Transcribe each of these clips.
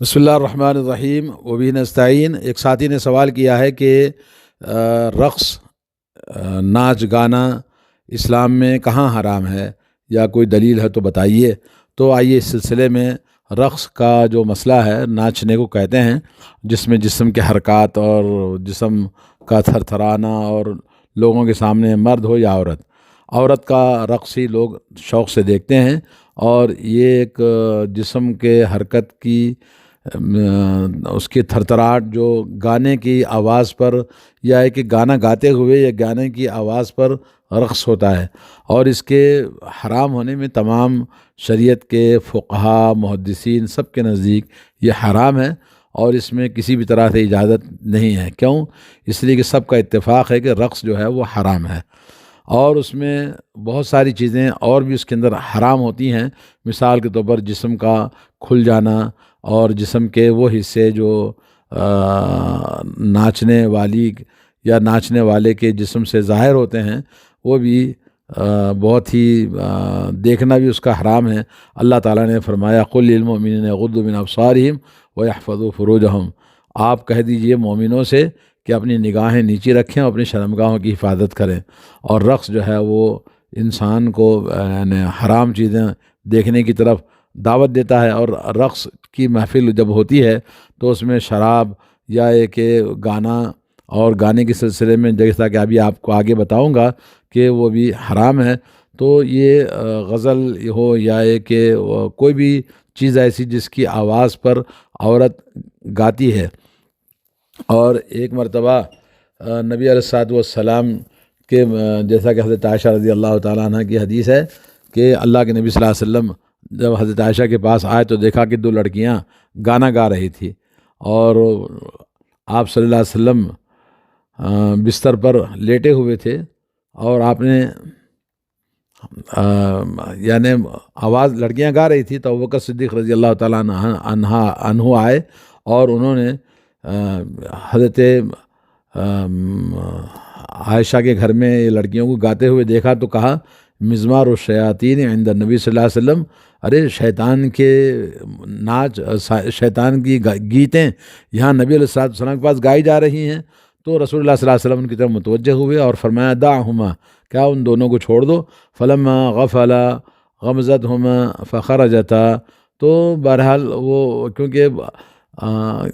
بسم اللہ الرحمن الرحیم وبہ نستعین۔ ایک ساتھی نے سوال کیا ہے کہ رقص، ناچ گانا اسلام میں کہاں حرام ہے یا کوئی دلیل ہے تو بتائیے۔ تو آئیے اس سلسلے میں رقص کا جو مسئلہ ہے، ناچنے کو کہتے ہیں جس میں جسم کے حرکات اور جسم کا تھر تھرانا، اور لوگوں کے سامنے مرد ہو یا عورت کا رقص ہی لوگ شوق سے دیکھتے ہیں، اور یہ ایک جسم کے حرکت کی اس کی تھرتھراہٹ جو گانے کی آواز پر، یا ہے کہ گانا گاتے ہوئے یا گانے کی آواز پر رقص ہوتا ہے، اور اس کے حرام ہونے میں تمام شریعت کے فقہا محدثین سب کے نزدیک یہ حرام ہے، اور اس میں کسی بھی طرح سے اجازت نہیں ہے۔ کیوں؟ اس لیے کہ سب کا اتفاق ہے کہ رقص جو ہے وہ حرام ہے، اور اس میں بہت ساری چیزیں اور بھی اس کے اندر حرام ہوتی ہیں۔ مثال کے طور پر جسم کا کھل جانا، اور جسم کے وہ حصے جو ناچنے والی یا ناچنے والے کے جسم سے ظاہر ہوتے ہیں، وہ بھی بہت ہی دیکھنا بھی اس کا حرام ہے۔ اللہ تعالیٰ نے فرمایا قُل لِلْمُؤْمِنِينَ يَغُضُّوا مِنْ أَبْصَارِهِمْ وَيَحْفَظُوا فُرُوجَهُمْ، آپ کہہ دیجئے مومنوں سے کہ اپنی نگاہیں نیچی رکھیں اور اپنی شرمگاہوں کی حفاظت کریں۔ اور رقص جو ہے وہ انسان کو حرام چیزیں دیکھنے کی طرف دعوت دیتا ہے، اور رقص کی محفل جب ہوتی ہے تو اس میں شراب یا ایک گانا، اور گانے کے سلسلے میں جیسا کہ ابھی آپ کو آگے بتاؤں گا کہ وہ بھی حرام ہے۔ تو یہ غزل ہو یا کہ کوئی بھی چیز ایسی جس کی آواز پر عورت گاتی ہے۔ اور ایک مرتبہ نبی علیہ الصلوۃ والسلام کے جیسا کہ حضرت عائشہ رضی اللہ تعالیٰ عنہ کی حدیث ہے کہ اللہ کے نبی صلی اللہ علیہ وسلم جب حضرت عائشہ کے پاس آئے تو دیکھا کہ دو لڑکیاں گانا گا رہی تھی، اور آپ صلی اللہ علیہ وسلم بستر پر لیٹے ہوئے تھے، اور آپ نے یعنی آواز لڑکیاں گا رہی تھی تو ابوبکر صدیق رضی اللہ تعالیٰ عنہ آئے، اور انہوں نے حضرت عائشہ کے گھر میں لڑکیوں کو گاتے ہوئے دیکھا تو کہا مزمار الشیاطین عند النبی صلی اللہ علیہ وسلم، ارے شیطان کے ناچ، شیطان کی گیتیں یہاں نبی علیہ الصلوۃ والسلام کے پاس گائی جا رہی ہیں۔ تو رسول اللہ صلی اللہ علیہ وسلم ان کی طرف متوجہ ہوئے اور فرمایا دعہما، کیا ان دونوں کو چھوڑ دو۔ فلما غفلا غمزتہما فخرجتا، تو بہرحال وہ کیونکہ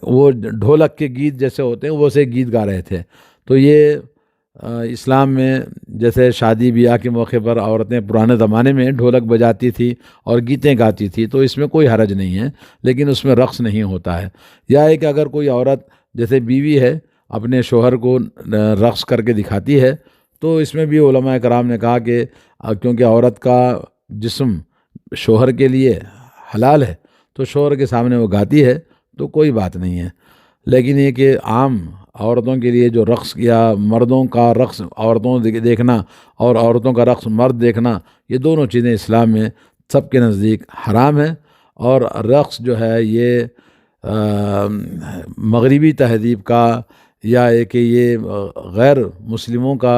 وہ ڈھولک کے گیت جیسے ہوتے ہیں وہ سے گیت گا رہے تھے، تو یہ اسلام میں جیسے شادی بیاہ کے موقع پر عورتیں پرانے زمانے میں ڈھولک بجاتی تھی اور گیتیں گاتی تھی تو اس میں کوئی حرج نہیں ہے، لیکن اس میں رقص نہیں ہوتا ہے۔ یا ایک اگر کوئی عورت جیسے بیوی ہے اپنے شوہر کو رقص کر کے دکھاتی ہے، تو اس میں بھی علماء کرام نے کہا کہ کیونکہ عورت کا جسم شوہر کے لیے حلال ہے تو شوہر کے سامنے وہ گاتی ہے تو کوئی بات نہیں ہے۔ لیکن یہ کہ عام عورتوں کے لیے جو رقص، یا مردوں کا رقص عورتوں دیکھنا اور عورتوں کا رقص مرد دیکھنا، یہ دونوں چیزیں اسلام میں سب کے نزدیک حرام ہے۔ اور رقص جو ہے یہ مغربی تہذیب کا، یا کہ یہ غیر مسلموں کا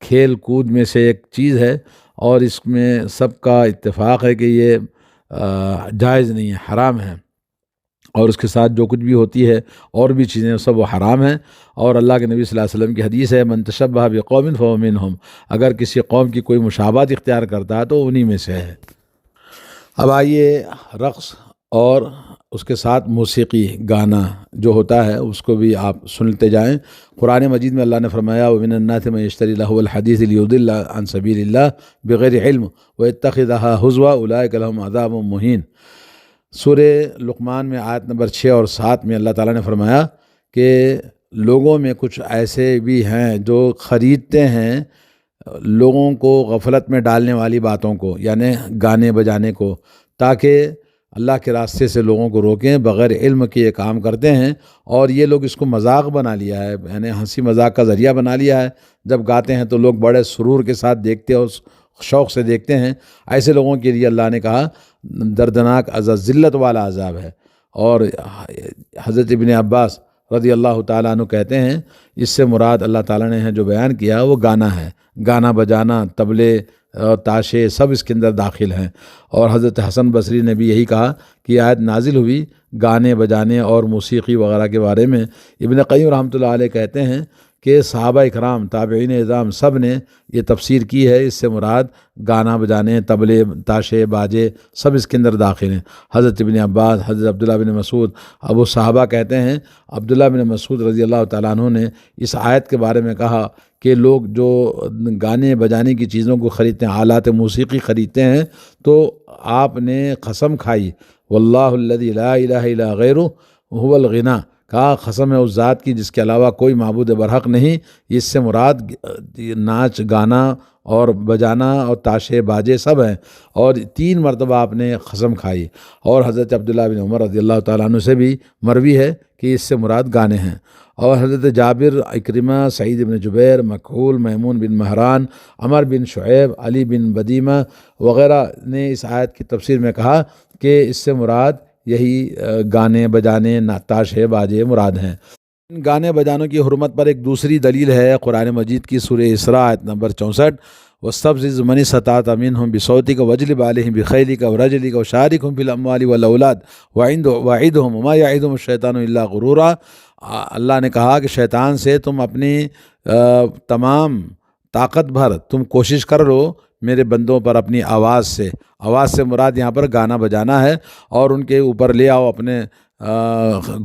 کھیل کود میں سے ایک چیز ہے، اور اس میں سب کا اتفاق ہے کہ یہ جائز نہیں ہے، حرام ہے، اور اس کے ساتھ جو کچھ بھی ہوتی ہے اور بھی چیزیں سب وہ حرام ہیں۔ اور اللہ کے نبی صلی اللہ علیہ وسلم کی حدیث ہے من تشبہ بقوم فہو منہم، اگر کسی قوم کی کوئی مشابہت اختیار کرتا ہے تو انہی میں سے ہے۔ اب آئیے رقص اور اس کے ساتھ موسیقی گانا جو ہوتا ہے اس کو بھی آپ سنتے جائیں۔ قرآن مجید میں اللہ نے فرمایا وَمِنَ النَّاسِ مَن يَشْتَرِي لَهْوَ الْحَدِيثِ لِيُضِلَّ عَن سَبِيلِ اللَّهِ بِغَيْرِ عِلْمٍ وَيَتَّخِذَهَا هُزُوًا أُولَٰئِكَ لَهُمْ عَذَابٌ مُّهِينٌ۔ سورہ لقمان میں آیت نمبر 6 اور 7 میں اللہ تعالیٰ نے فرمایا کہ لوگوں میں کچھ ایسے بھی ہیں جو خریدتے ہیں لوگوں کو غفلت میں ڈالنے والی باتوں کو، یعنی گانے بجانے کو، تاکہ اللہ کے راستے سے لوگوں کو روکیں، بغیر علم کے یہ کام کرتے ہیں، اور یہ لوگ اس کو مذاق بنا لیا ہے، یعنی ہنسی مذاق کا ذریعہ بنا لیا ہے۔ جب گاتے ہیں تو لوگ بڑے سرور کے ساتھ دیکھتے اور شوق سے دیکھتے ہیں، ایسے لوگوں کے لیے اللہ نے کہا دردناک عذاب، ذلت والا عذاب ہے۔ اور حضرت ابن عباس رضی اللہ تعالیٰ عنہ کہتے ہیں اس سے مراد اللہ تعالیٰ نے جو بیان کیا وہ گانا ہے، گانا بجانا، طبلے تاشے سب اس کے اندر داخل ہیں۔ اور حضرت حسن بصری نے بھی یہی کہا کہ آیت نازل ہوئی گانے بجانے اور موسیقی وغیرہ کے بارے میں۔ ابن قیم رحمۃ اللہ علیہ کہتے ہیں کہ صحابہ اکرام تابعین اعظام سب نے یہ تفسیر کی ہے، اس سے مراد گانا بجانے، طبلے، تاشے، باجے سب اس کے اندر داخل ہیں۔ حضرت ابن عباس، حضرت عبداللہ بن مسعود، ابو صحابہ کہتے ہیں عبداللہ بن مسعود رضی اللہ تعالیٰ عنہ نے اس آیت کے بارے میں کہا کہ لوگ جو گانے بجانے کی چیزوں کو خریدتے ہیں، آلات موسیقی خریدتے ہیں، تو آپ نے قسم کھائی واللہ الذی لا الہ الا غیرہ هو الغنا، کہا قسم ہے اس ذات کی جس کے علاوہ کوئی معبود برحق نہیں، اس سے مراد ناچ گانا اور بجانا اور تاشے باجے سب ہیں، اور 3 مرتبہ آپ نے قسم کھائی۔ اور حضرت عبداللہ بن عمر رضی اللہ تعالیٰ عنہ سے بھی مروی ہے کہ اس سے مراد گانے ہیں۔ اور حضرت جابر، اکرمہ، سعید بن جبیر، مکحول، میمون بن مہران، عمر بن شعیب، علی بن بدیمہ وغیرہ نے اس آیت کی تفسیر میں کہا کہ اس سے مراد یہی گانے بجانے، تاشے باجے مراد ہیں۔ ان گانے بجانوں کی حرمت پر ایک دوسری دلیل ہے قرآن مجید کی سورہ اسراء آیت نمبر 64، وَاسْتَفْزِزْ مَنِ اسْتَطَعْتَ مِنْهُمْ بِصَوْتِكَ وَاجْلِبْ عَلَيْهِمْ بِخَيْلِكَ وَرَجْلِكَ وَشَارِكْهُمْ فِي الْأَمْوَالِ وَالْأَوْلَادِ وَعِدْهُمْ وَمَا يَعِدُهُمُ الشَّيْطَانُ إِلَّا غُرُورًا۔ اللہ نے کہا کہ شیطان سے تم اپنی تمام طاقت بھر تم کوشش کر لو میرے بندوں پر اپنی آواز سے مراد یہاں پر گانا بجانا ہے، اور ان کے اوپر لے آؤ اپنے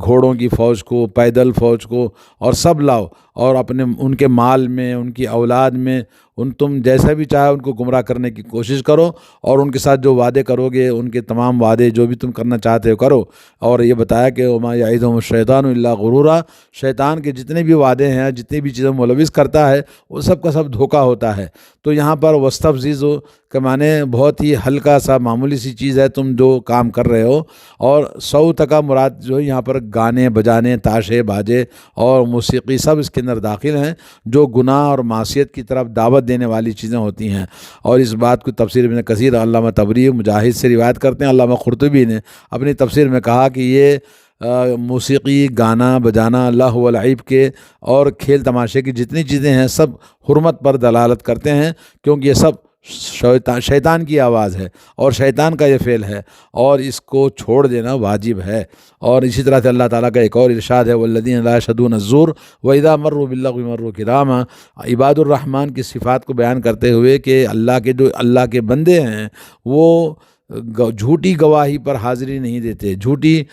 گھوڑوں کی فوج کو، پیدل فوج کو، اور سب لاؤ، اور اپنے ان کے مال میں، ان کی اولاد میں، تم جیسا بھی چاہے ان کو گمراہ کرنے کی کوشش کرو، اور ان کے ساتھ جو وعدے کرو گے ان کے تمام وعدے جو بھی تم کرنا چاہتے ہو کرو۔ اور یہ بتایا کہ وما یعدہم الشیطان الا غرورا، شیطان کے جتنے بھی وعدے ہیں، جتنی بھی چیزیں ملوث کرتا ہے، وہ سب کا سب دھوکہ ہوتا ہے۔ تو یہاں پر وستفزیز کے معنی بہت ہی ہلکا سا معمولی سی چیز ہے تم جو کام کر رہے ہو، اور صوت کا مراد جو یہاں پر گانے بجانے، تاشے باجے اور موسیقی سب اس کے اندر داخل ہیں، جو گناہ اور معصیت کی طرف دعوت دینے والی چیزیں ہوتی ہیں۔ اور اس بات کو تفسیر ابن کثیر، علامہ طبری، مجاہد سے روایت کرتے ہیں۔ علامہ قرطبی نے اپنی تفسیر میں کہا کہ یہ موسیقی، گانا بجانا، اللہ و لعب کے اور کھیل تماشے کی جتنی چیزیں ہیں سب حرمت پر دلالت کرتے ہیں، کیونکہ یہ سب شیطان کی آواز ہے اور شیطان کا یہ فعل ہے، اور اس کو چھوڑ دینا واجب ہے۔ اور اسی طرح سے اللہ تعالیٰ کا ایک اور ارشاد ہے والذین لا یشہدون الزور واذا مروا باللغو مروا کراما، عباد الرحمن کی صفات کو بیان کرتے ہوئے کہ اللہ کے بندے ہیں وہ جھوٹی گواہی پر حاضری نہیں دیتے، جھوٹی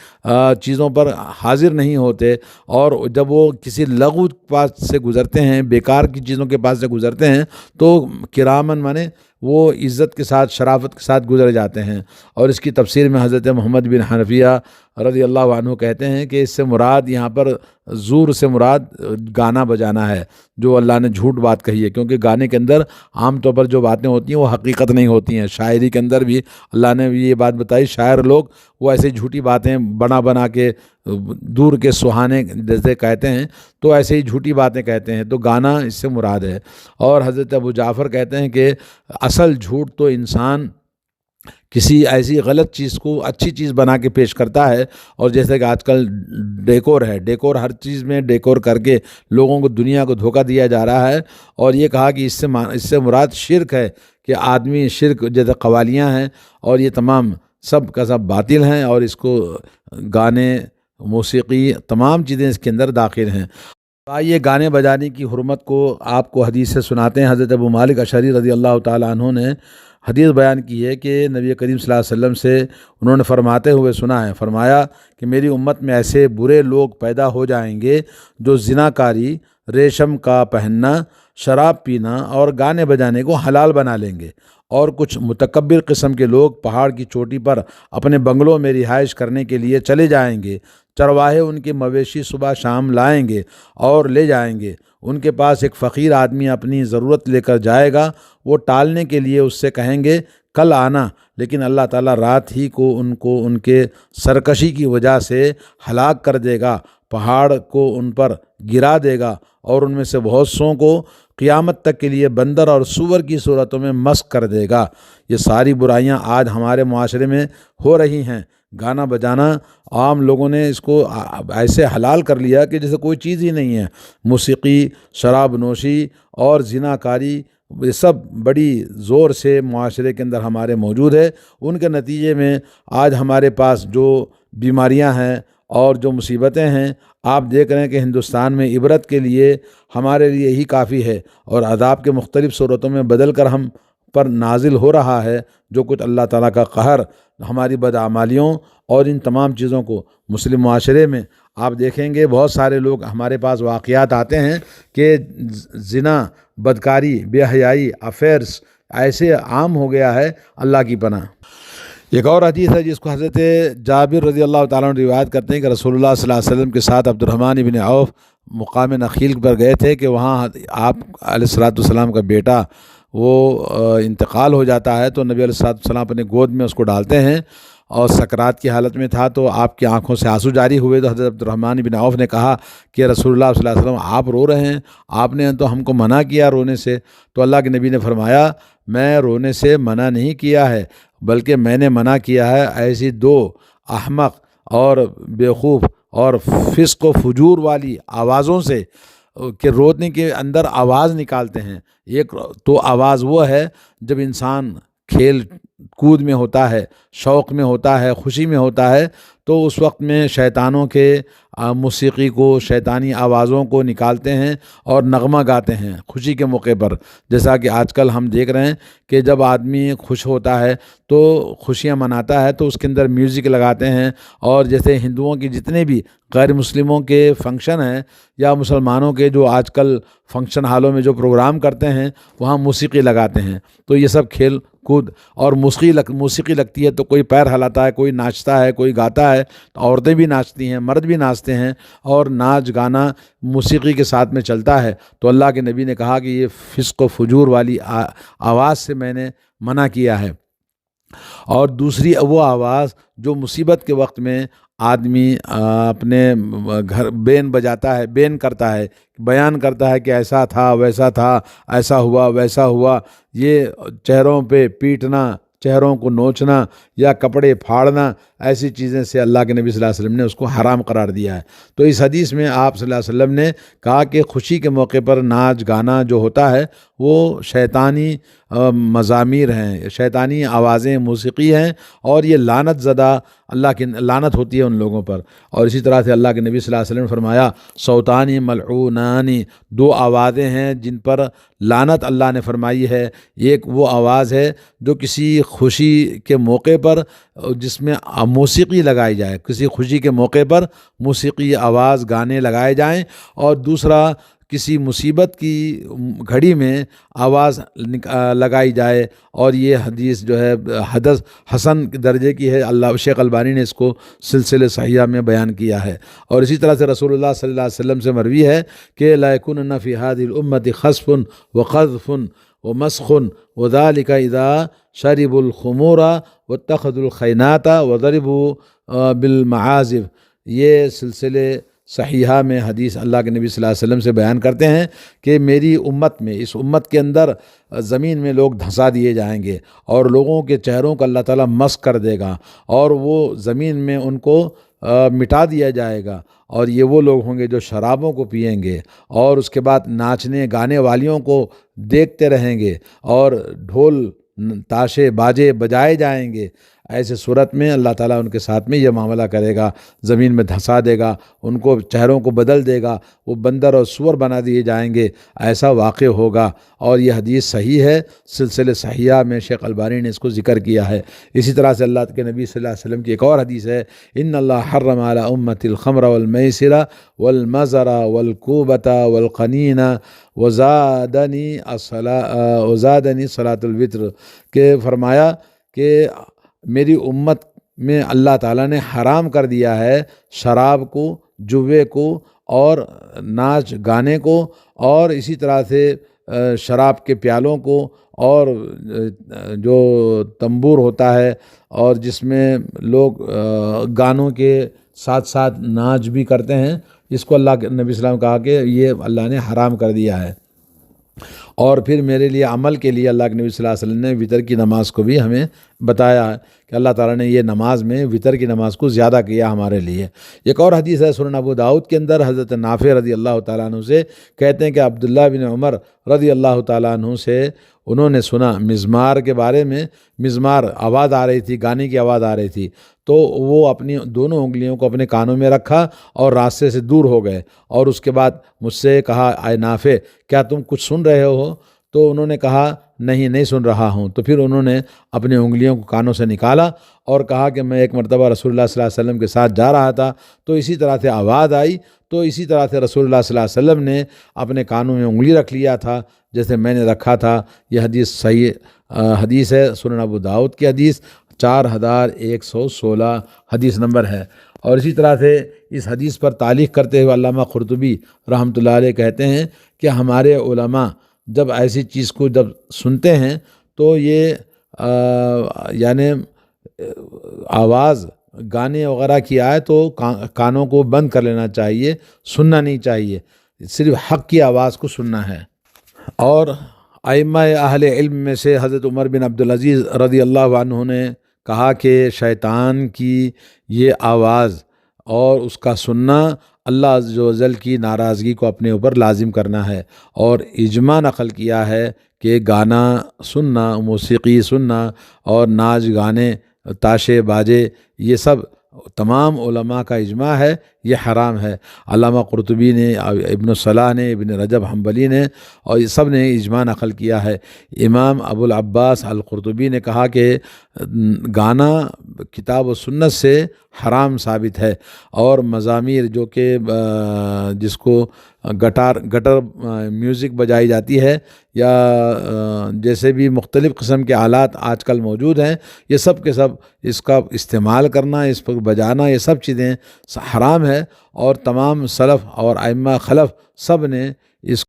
چیزوں پر حاضر نہیں ہوتے، اور جب وہ کسی لغو پاس سے گزرتے ہیں، بیکار کی چیزوں کے پاس سے گزرتے ہیں، تو کرامن مانے وہ عزت کے ساتھ، شرافت کے ساتھ گزر جاتے ہیں۔ اور اس کی تفسیر میں حضرت محمد بن حنفیہ رضی اللہ عنہ کہتے ہیں کہ اس سے مراد یہاں پر زور سے مراد گانا بجانا ہے، جو اللہ نے جھوٹ بات کہی ہے، کیونکہ گانے کے اندر عام طور پر جو باتیں ہوتی ہیں وہ حقیقت نہیں ہوتی ہیں۔ شاعری کے اندر بھی اللہ نے یہ بات بتائی، شاعر لوگ وہ ایسے جھوٹی باتیں بنا کے دور کے سہانے جیسے کہتے ہیں، تو ایسے ہی جھوٹی باتیں کہتے ہیں، تو گانا اس سے مراد ہے۔ اور حضرت ابو جعفر کہتے ہیں کہ اصل جھوٹ تو انسان کسی ایسی غلط چیز کو اچھی چیز بنا کے پیش کرتا ہے، اور جیسے کہ آج کل ڈیکور ہے، ڈیکور ہر چیز میں ڈیکور کر کے لوگوں کو، دنیا کو دھوکہ دیا جا رہا ہے، اور یہ کہا کہ اس سے مراد شرک ہے، کہ آدمی شرک جیسے قوالیاں ہیں، اور یہ تمام سب کا سب باطل ہیں، اور اس کو گانے، موسیقی، تمام چیزیں اس کے اندر داخل ہیں۔ آئیے گانے بجانے کی حرمت کو آپ کو حدیث سے سناتے ہیں۔ حضرت ابو مالک اشعری رضی اللہ تعالیٰ عنہ نے حدیث بیان کی ہے کہ نبی کریم صلی اللہ علیہ وسلم سے انہوں نے فرماتے ہوئے سنا ہے، فرمایا کہ میری امت میں ایسے برے لوگ پیدا ہو جائیں گے جو زنا کاری، ریشم کا پہننا، شراب پینا اور گانے بجانے کو حلال بنا لیں گے، اور کچھ متکبر قسم کے لوگ پہاڑ کی چوٹی پر اپنے بنگلوں میں رہائش کرنے کے لیے چلے جائیں گے، چرواہے ان کے مویشی صبح شام لائیں گے اور لے جائیں گے، ان کے پاس ایک فقیر آدمی اپنی ضرورت لے کر جائے گا، وہ ٹالنے کے لیے اس سے کہیں گے کل آنا، لیکن اللہ تعالیٰ رات ہی کو ان کے سرکشی کی وجہ سے ہلاک کر دے گا، پہاڑ کو ان پر گرا دے گا، اور ان میں سے بہت سوں کو قیامت تک کے لیے بندر اور سور کی صورتوں میں مسخ کر دے گا۔ یہ ساری برائیاں آج ہمارے معاشرے میں ہو رہی ہیں۔ گانا بجانا عام لوگوں نے اس کو ایسے حلال کر لیا کہ جیسے کوئی چیز ہی نہیں ہے۔ موسیقی، شراب نوشی اور زنا کاری یہ سب بڑی زور سے معاشرے کے اندر ہمارے موجود ہے۔ ان کے نتیجے میں آج ہمارے پاس جو بیماریاں ہیں اور جو مصیبتیں ہیں، آپ دیکھ رہے ہیں کہ ہندوستان میں عبرت کے لیے ہمارے لیے یہی کافی ہے، اور عذاب کے مختلف صورتوں میں بدل کر ہم پر نازل ہو رہا ہے جو کچھ اللہ تعالیٰ کا قہر ہماری بدعمالیوں اور ان تمام چیزوں کو مسلم معاشرے میں آپ دیکھیں گے۔ بہت سارے لوگ ہمارے پاس واقعات آتے ہیں کہ زنا، بدکاری، بے حیائی، افیئرس ایسے عام ہو گیا ہے، اللہ کی پناہ۔ ایک اور حدیث ہے جس کو حضرت جابر رضی اللہ تعالیٰ عنہ روایت کرتے ہیں کہ رسول اللہ صلی اللہ علیہ وسلم کے ساتھ عبد الرحمن بن عوف مقام نخیل پر گئے تھے کہ وہاں آپ علیہ الصلوۃ والسلام کا بیٹا وہ انتقال ہو جاتا ہے، تو نبی علیہ الصلوۃ والسلام اپنے گود میں اس کو ڈالتے ہیں، اور سکرات کی حالت میں تھا تو آپ کی آنکھوں سے آنسو جاری ہوئے، تو حضرت عبد الرحمن بن عوف نے کہا کہ رسول اللہ صلی اللہ علیہ وسلم آپ رو رہے ہیں، آپ نے تو ہم کو منع کیا رونے سے۔ تو اللہ کے نبی نے فرمایا میں رونے سے منع نہیں کیا ہے، بلکہ میں نے منع کیا ہے ایسی دو احمق اور بیوقوف اور فسق و فجور والی آوازوں سے کہ رونے کے اندر آواز نکالتے ہیں۔ ایک تو آواز وہ ہے جب انسان کھیل کود میں ہوتا ہے، شوق میں ہوتا ہے، خوشی میں ہوتا ہے، تو اس وقت میں شیطانوں کے موسیقی کو، شیطانی آوازوں کو نکالتے ہیں اور نغمہ گاتے ہیں خوشی کے موقع پر۔ جیسا کہ آج کل ہم دیکھ رہے ہیں کہ جب آدمی خوش ہوتا ہے تو خوشیاں مناتا ہے تو اس کے اندر میوزک لگاتے ہیں، اور جیسے ہندوؤں کی جتنے بھی غیر مسلموں کے فنکشن ہیں یا مسلمانوں کے جو آج کل فنکشن ہالوں میں جو پروگرام کرتے ہیں وہاں موسیقی لگاتے ہیں، تو یہ سب کھیل کود اور موسیقی لگتی ہے تو کوئی پیر ہلاتا ہے، کوئی ناچتا ہے، کوئی گاتا ہے، تو عورتیں بھی ناچتی ہیں، مرد بھی ناچتے ہیں، اور ناچ گانا موسیقی کے ساتھ میں چلتا ہے۔ تو اللہ کے نبی نے کہا کہ یہ فسق و فجور والی آواز سے میں نے منع کیا ہے۔ اور دوسری وہ آواز جو مصیبت کے وقت میں آدمی اپنے گھر بین بجاتا ہے، بین کرتا ہے، بیان کرتا ہے کہ ایسا تھا، ویسا تھا، ایسا ہوا، ویسا ہوا، یہ چہروں پہ پیٹنا، چہروں کو نوچنا یا کپڑے پھاڑنا، ایسی چیزیں سے اللہ کے نبی صلی اللہ علیہ وسلم نے اس کو حرام قرار دیا ہے۔ تو اس حدیث میں آپ صلی اللہ علیہ وسلم نے کہا کہ خوشی کے موقع پر ناچ گانا جو ہوتا ہے وہ شیطانی مزامیر ہیں، شیطانی آوازیں، موسیقی ہیں، اور یہ لعنت زدہ، اللہ کی لعنت ہوتی ہے ان لوگوں پر۔ اور اسی طرح سے اللہ کے نبی صلی اللہ علیہ وسلم نے فرمایا صوتانی ملعونانی، دو آوازیں ہیں جن پر لعنت اللہ نے فرمائی ہے۔ ایک وہ آواز ہے جو کسی خوشی کے موقع پر جس میں موسیقی لگائی جائے، کسی خوشی کے موقع پر موسیقی آواز گانے لگائے جائیں، اور دوسرا کسی مصیبت کی گھڑی میں آواز لگائی جائے، اور یہ حدیث جو ہے حدث حسن درجے کی ہے۔ اللہ شیخ البانی نے اس کو سلسلہ صحیحہ میں بیان کیا ہے۔ اور اسی طرح سے رسول اللہ صلی اللہ علیہ وسلم سے مروی ہے کہ لا یکونن فی هذه الامة خسف وقذف ومسخ وذلك اذا شربوا الخمور واتخذوا الخینات وضربوا بالمعازف۔ یہ سلسلے صحیحہ میں حدیث اللہ کے نبی صلی اللہ علیہ وسلم سے بیان کرتے ہیں کہ میری امت میں، اس امت کے اندر زمین میں لوگ دھنسا دیے جائیں گے، اور لوگوں کے چہروں کو اللہ تعالیٰ مسخ کر دے گا، اور وہ زمین میں ان کو مٹا دیا جائے گا۔ اور یہ وہ لوگ ہوں گے جو شرابوں کو پئیں گے، اور اس کے بعد ناچنے گانے والیوں کو دیکھتے رہیں گے، اور ڈھول تاشے باجے بجائے جائیں گے۔ ایسے صورت میں اللہ تعالیٰ ان کے ساتھ میں یہ معاملہ کرے گا، زمین میں دھنسا دے گا، ان کو چہروں کو بدل دے گا، وہ بندر اور سور بنا دیے جائیں گے، ایسا واقع ہوگا۔ اور یہ حدیث صحیح ہے، سلسلہ صحیحہ میں شیخ البانی نے اس کو ذکر کیا ہے۔ اسی طرح سے اللہ کے نبی صلی اللہ علیہ وسلم کی ایک اور حدیث ہے ان اللہ حرم علی امتی الخمر والمیسر والمزر والکوبۃ والقنین وزادنی صلاۃ الوتر، کہ فرمایا کہ میری امت میں اللہ تعالیٰ نے حرام کر دیا ہے شراب کو، جوے کو، اور ناچ گانے کو، اور اسی طرح سے شراب کے پیالوں کو، اور جو تنبور ہوتا ہے اور جس میں لوگ گانوں کے ساتھ ساتھ ناچ بھی کرتے ہیں، اس کو اللہ کے نبی صلی اللہ علیہ وسلم کہا کہ یہ اللہ نے حرام کر دیا ہے۔ اور پھر میرے لیے عمل کے لیے اللہ کے نبی صلی اللہ علیہ وسلم نے وتر کی نماز کو بھی ہمیں بتایا کہ اللہ تعالیٰ نے یہ نماز میں وطر کی نماز کو زیادہ کیا ہمارے لیے۔ ایک اور حدیث ہے سنن ابو داؤد کے اندر، حضرت نافع رضی اللہ تعالیٰ عنہ سے کہتے ہیں کہ عبداللہ بن عمر رضی اللہ تعالیٰ عنہ سے انہوں نے سنا مزمار کے بارے میں، مزمار آواز آ رہی تھی، گانے کی آواز آ رہی تھی، تو وہ اپنی دونوں انگلیوں کو اپنے کانوں میں رکھا اور راستے سے دور ہو گئے، اور اس کے بعد مجھ سے کہا اے نافع کیا تم کچھ سن رہے ہو؟ تو انہوں نے کہا نہیں سن رہا ہوں۔ تو پھر انہوں نے اپنی انگلیوں کو کانوں سے نکالا اور کہا کہ میں ایک مرتبہ رسول اللہ صلی اللہ علیہ وسلم کے ساتھ جا رہا تھا، تو اسی طرح سے آواز آئی، تو اسی طرح سے رسول اللہ صلی اللہ علیہ وسلم نے اپنے کانوں میں انگلی رکھ لیا تھا جیسے میں نے رکھا تھا۔ یہ حدیث صحیح حدیث ہے، سنن ابو داؤد کی حدیث 4116 حدیث نمبر ہے۔ اور اسی طرح سے اس حدیث پر تعلیق کرتے ہوئے علامہ قرطبی رحمۃ اللہ علیہ کہتے ہیں کہ ہمارے علماء جب ایسی چیز کو جب سنتے ہیں تو یہ یعنی آواز گانے وغیرہ کی آئے تو کانوں کو بند کر لینا چاہیے، سننا نہیں چاہیے، صرف حق کی آواز کو سننا ہے۔ اور ائمہ اہل علم میں سے حضرت عمر بن عبدالعزیز رضی اللہ عنہ نے کہا کہ شیطان کی یہ آواز اور اس کا سننا اللہ عز و جل کی ناراضگی کو اپنے اوپر لازم کرنا ہے، اور اجماع نقل کیا ہے کہ گانا سننا، موسیقی سننا اور ناچ گانے، تاشے باجے، یہ سب تمام علماء کا اجماع ہے یہ حرام ہے۔ علامہ قرطبی نے، ابن صلاح نے، ابن رجب حنبلی نے، اور یہ سب نے اجماع نقل کیا ہے۔ امام ابو العباس القرطبی نے کہا کہ گانا کتاب و سنت سے حرام ثابت ہے، اور مزامیر جو کہ جس کو گٹر میوزک بجائی جاتی ہے، یا جیسے بھی مختلف قسم کے آلات آج کل موجود ہیں، یہ سب کے سب اس کا استعمال کرنا، اس پر بجانا، یہ سب چیزیں حرام ہے، اور تمام سلف اور ائمہ خلف سب نے اس